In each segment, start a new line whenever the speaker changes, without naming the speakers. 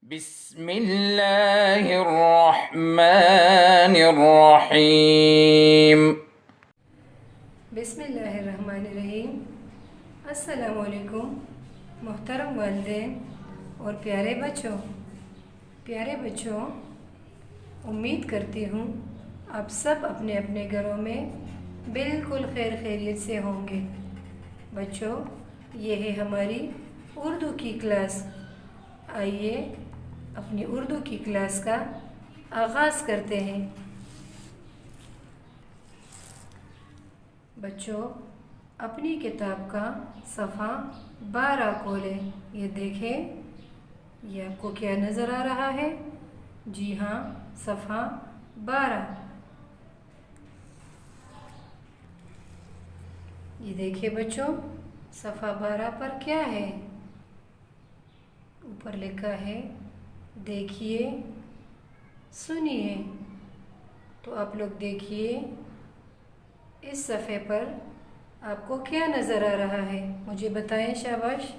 बिस्मिल्लाहिर्रहमानिर्रहीम।
बिस्मिल्लाहिर्रहमानिर्रहीम। अस्सलामुअलैकुम मोहतरम वालिदैन और प्यारे बच्चों, उम्मीद करती हूँ आप सब अपने अपने घरों में बिल्कुल खैर खैरियत से होंगे। बच्चों, ये है हमारी उर्दू की क्लास। आइए अपनी उर्दू की क्लास का आगाज़ करते हैं। बच्चों, अपनी किताब का सफ़ा 12 खोलें। ये देखें, ये आपको क्या नज़र आ रहा है? जी हाँ, सफ़ा 12। ये देखिए बच्चों, सफ़ा 12 पर क्या है? ऊपर लिखा है, देखिए सुनिए। तो आप लोग देखिए, इस सफ़े पर आपको क्या नज़र आ रहा है? मुझे बताएं, शाबाश।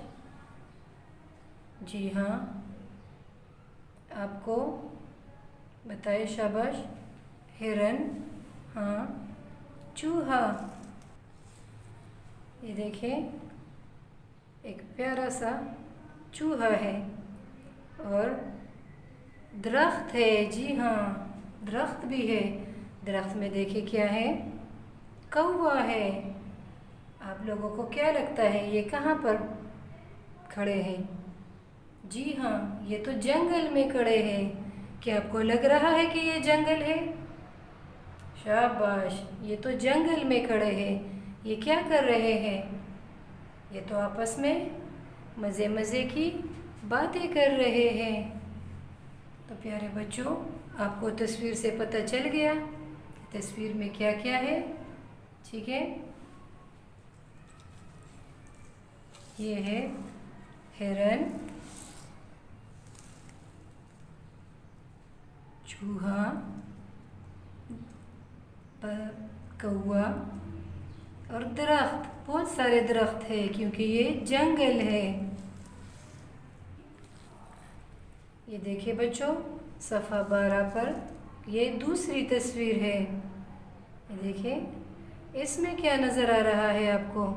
जी हाँ, आपको बताएं, शाबाश। हिरन, हाँ। चूहा, ये देखें, एक प्यारा सा चूहा है। और दरख्त है, जी हाँ, दरख्त भी है। दरख्त में देखिए क्या है? कौवा है। आप लोगों को क्या लगता है ये कहाँ पर खड़े हैं? जी हाँ, ये तो जंगल में खड़े हैं। क्या आपको लग रहा है कि ये जंगल है? शाबाश, ये तो जंगल में खड़े हैं। ये क्या कर रहे हैं? ये तो आपस में मज़े मज़े की बातें कर रहे हैं। तो प्यारे बच्चों, आपको तस्वीर से पता चल गया तस्वीर में क्या क्या है? ठीक है, ये है हिरन, चूहा, कौवा और दरख्त। बहुत सारे दरख्त है क्योंकि ये जंगल है। ये देखिए बच्चों, सफ़ा 12 पर ये दूसरी तस्वीर है। ये देखिए, इसमें क्या नज़र आ रहा है आपको?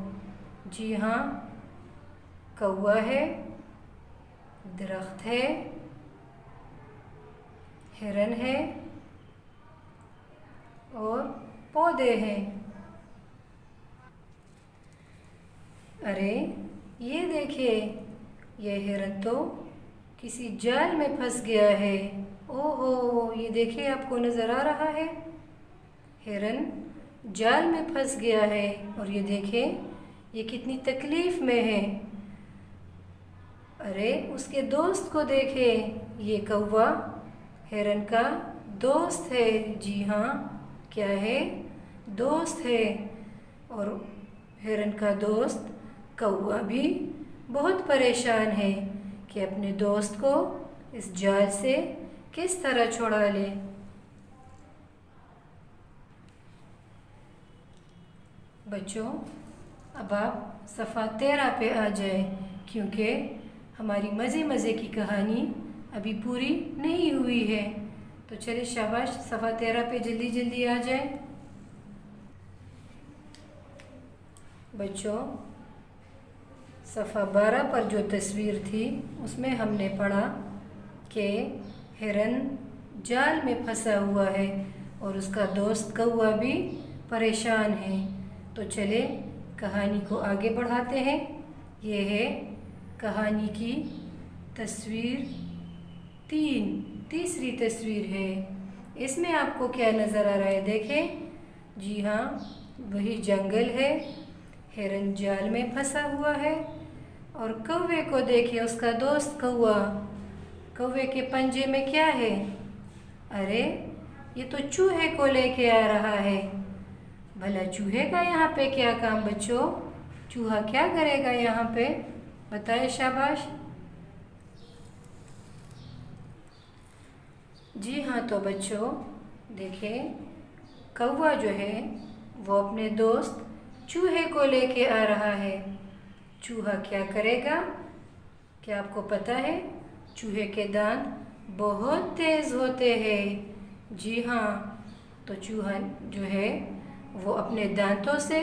जी हाँ, कौवा है, दरख्त है, हिरन है और पौधे हैं। अरे ये देखिए, ये हिरन तो किसी जाल में फंस गया है। ओहो, ये देखिए, आपको नज़र आ रहा है? हिरन जाल में फंस गया है। और ये देखें, ये कितनी तकलीफ़ में है। अरे उसके दोस्त को देखें, ये कौवा हिरन का दोस्त है। जी हाँ, क्या है? दोस्त है। और हिरन का दोस्त कौवा भी बहुत परेशान है कि अपने दोस्त को इस जाल से किस तरह छुड़ा ले। बच्चों, अब आप सफ़ा 13 पे आ जाए क्योंकि हमारी मज़े मज़े की कहानी अभी पूरी नहीं हुई है। तो चलिए शाबाश, सफ़ा 13 पे जल्दी जल्दी आ जाए। बच्चों, सफ़ा 12 पर जो तस्वीर थी उसमें हमने पढ़ा कि हिरन जाल में फंसा हुआ है और उसका दोस्त कौवा भी परेशान है। तो चले कहानी को आगे बढ़ाते हैं। ये है कहानी की तस्वीर 3, तीसरी तस्वीर है। इसमें आपको क्या नज़र आ रहा है? देखें, जी हाँ, वही जंगल है। हिरन जाल में फंसा हुआ है और कौवे को देखिए, उसका दोस्त कौवा। कौवे के पंजे में क्या है? अरे ये तो चूहे को लेके आ रहा है। भला चूहे का यहाँ पे क्या काम बच्चों? चूहा क्या करेगा यहाँ पे? बताए, शाबाश। जी हाँ, तो बच्चों देखें, कौवा जो है वो अपने दोस्त चूहे को लेके आ रहा है। चूहा क्या करेगा? क्या आपको पता है? चूहे के दांत बहुत तेज़ होते हैं। जी हाँ, तो चूहा जो है वो अपने दांतों से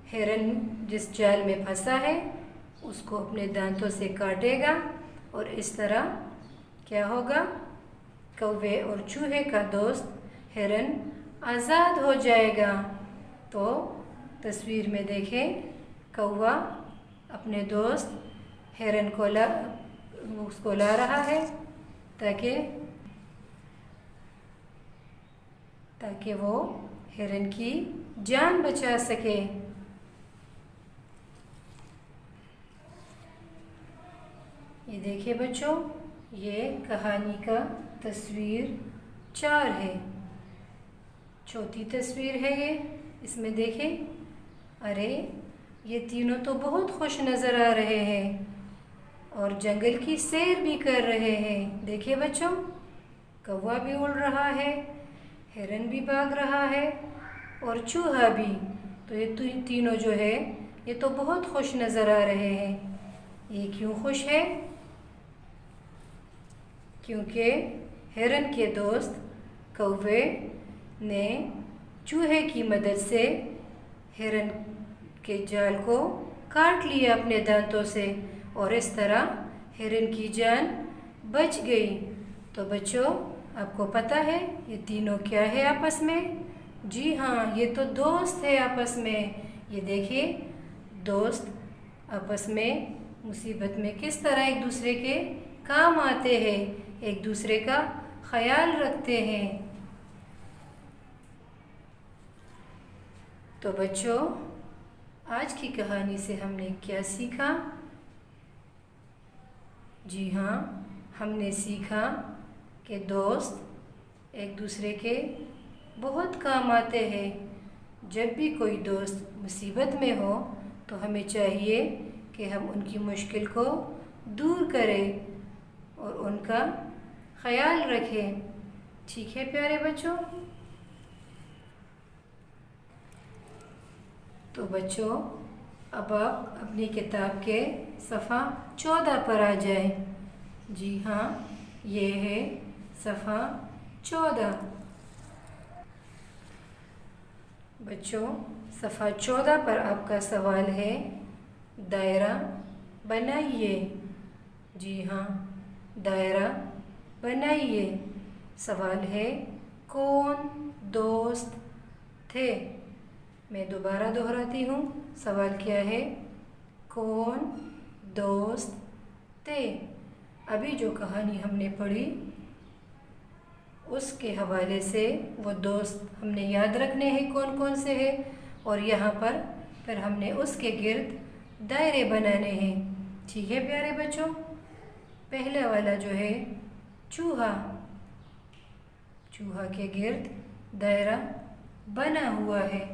हिरन जिस जाल में फंसा है उसको अपने दांतों से काटेगा और इस तरह क्या होगा, कौवे और चूहे का दोस्त हिरन आज़ाद हो जाएगा। तो तस्वीर में देखें, कौवा अपने दोस्त हिरन को उसको ला रहा है ताकि वो हिरन की जान बचा सके। ये देखिए बच्चों, ये कहानी का तस्वीर 4 है। चौथी तस्वीर है ये, इसमें देखें, अरे ये तीनों तो बहुत खुश नज़र आ रहे हैं और जंगल की सैर भी कर रहे हैं। देखिए बच्चों, कौवा भी उड़ रहा है, हिरन भी भाग रहा है और चूहा भी। तो ये तीनों जो है ये तो बहुत खुश नज़र आ रहे हैं। ये क्यों खुश है? क्योंकि हिरन के दोस्त कौवे ने चूहे की मदद से हिरन के जाल को काट लिया अपने दांतों से और इस तरह हिरन की जान बच गई। तो बच्चों, आपको पता है ये तीनों क्या है आपस में? जी हाँ, ये तो दोस्त है आपस में। ये देखिए, दोस्त आपस में मुसीबत में किस तरह एक दूसरे के काम आते हैं, एक दूसरे का ख्याल रखते हैं। तो बच्चों, आज की कहानी से हमने क्या सीखा? जी हाँ, हमने सीखा कि दोस्त एक दूसरे के बहुत काम आते हैं। जब भी कोई दोस्त मुसीबत में हो तो हमें चाहिए कि हम उनकी मुश्किल को दूर करें और उनका ख्याल रखें। ठीक है प्यारे बच्चों? तो बच्चों, अब आप अपनी किताब के सफ़ा 14 पर आ जाएं। जी हाँ, ये है सफ़ा 14। बच्चों, सफ़ा 14 पर आपका सवाल है, दायरा बनाइए। जी हाँ, दायरा बनाइए। सवाल है, कौन दोस्त थे? मैं दोबारा दोहराती हूँ, सवाल क्या है? कौन दोस्त थे? अभी जो कहानी हमने पढ़ी उसके हवाले से वो दोस्त हमने याद रखने हैं कौन कौन से हैं, और यहाँ पर फिर हमने उसके गिर्द दायरे बनाने हैं। ठीक है प्यारे बच्चों? पहले वाला जो है चूहा, चूहा के गिर्द दायरा बना हुआ है।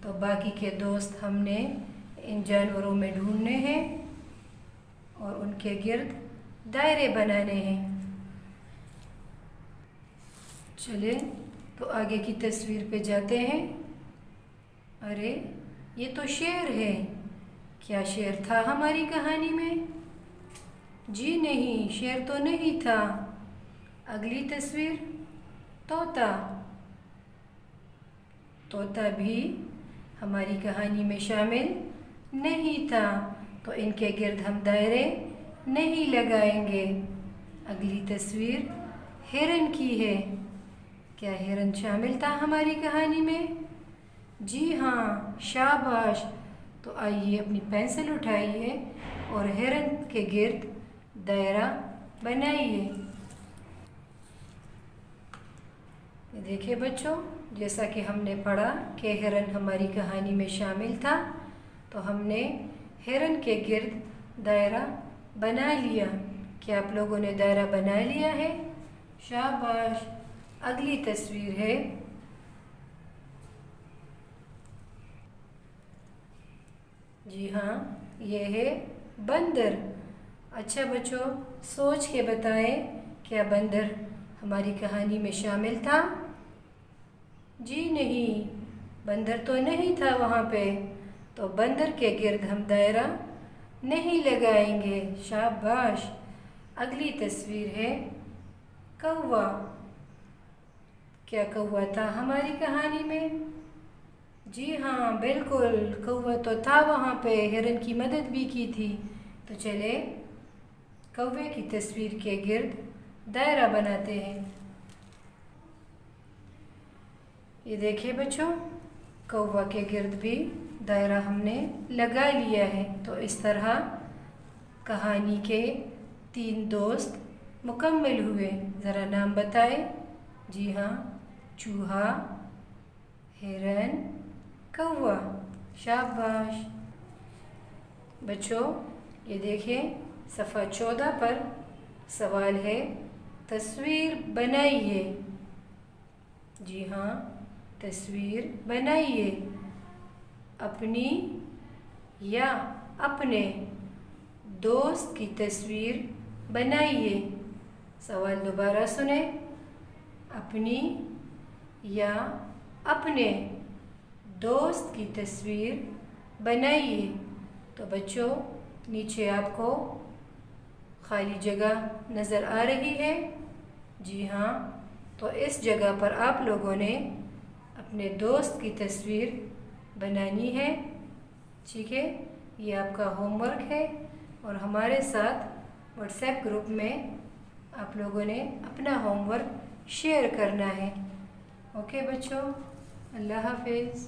तो बाकी के दोस्त हमने इन जानवरों में ढूंढने हैं और उनके गिर्द दायरे बनाने हैं। चलिए तो आगे की तस्वीर पे जाते हैं। अरे ये तो शेर है। क्या शेर था हमारी कहानी में? जी नहीं, शेर तो नहीं था। अगली तस्वीर, तोता। तोता भी हमारी कहानी में शामिल नहीं था, तो इनके गिर्द हम दायरे नहीं लगाएंगे। अगली तस्वीर हिरन की है। क्या हिरन शामिल था हमारी कहानी में? जी हाँ, शाबाश। तो आइए अपनी पेंसिल उठाइए और हिरन के गिर्द दायरा बनाइए। देखिए बच्चों, जैसा कि हमने पढ़ा कि हिरन हमारी कहानी में शामिल था, तो हमने हिरन के गिर्द दायरा बना लिया। क्या आप लोगों ने दायरा बना लिया है? शाबाश। अगली तस्वीर है जी हाँ, ये है बंदर। अच्छा बच्चों, सोच के बताएं, क्या बंदर हमारी कहानी में शामिल था? जी नहीं, बंदर तो नहीं था वहाँ पे, तो बंदर के गिर्द हम दायरा नहीं लगाएंगे। शाबाश। अगली तस्वीर है कौवा। क्या कौवा था हमारी कहानी में? जी हाँ, बिल्कुल, कौवा तो था वहाँ पे, हिरन की मदद भी की थी। तो चले कौवे की तस्वीर के गिर्द दायरा बनाते हैं। ये देखिए बच्चों, कौवा के गिर्द भी दायरा हमने लगा लिया है। तो इस तरह कहानी के 3 दोस्त मुकम्मल हुए। ज़रा नाम बताए। जी हाँ, चूहा, हिरन, कौवा। शाबाश बच्चों। ये देखें, सफ़ा 14 पर सवाल है, तस्वीर बनाइए। जी हाँ, तस्वीर बनाइए। अपनी या अपने दोस्त की तस्वीर बनाइए। सवाल दोबारा सुने। अपनी या अपने दोस्त की तस्वीर बनाइए। तो बच्चों, नीचे आपको खाली जगह नज़र आ रही है। जी हाँ, तो इस जगह पर आप लोगों ने अपने दोस्त की तस्वीर बनानी है। ठीक है, ये आपका होमवर्क है और हमारे साथ व्हाट्सएप ग्रुप में आप लोगों ने अपना होमवर्क शेयर करना है। ओके बच्चों, अल्लाह हाफिज़।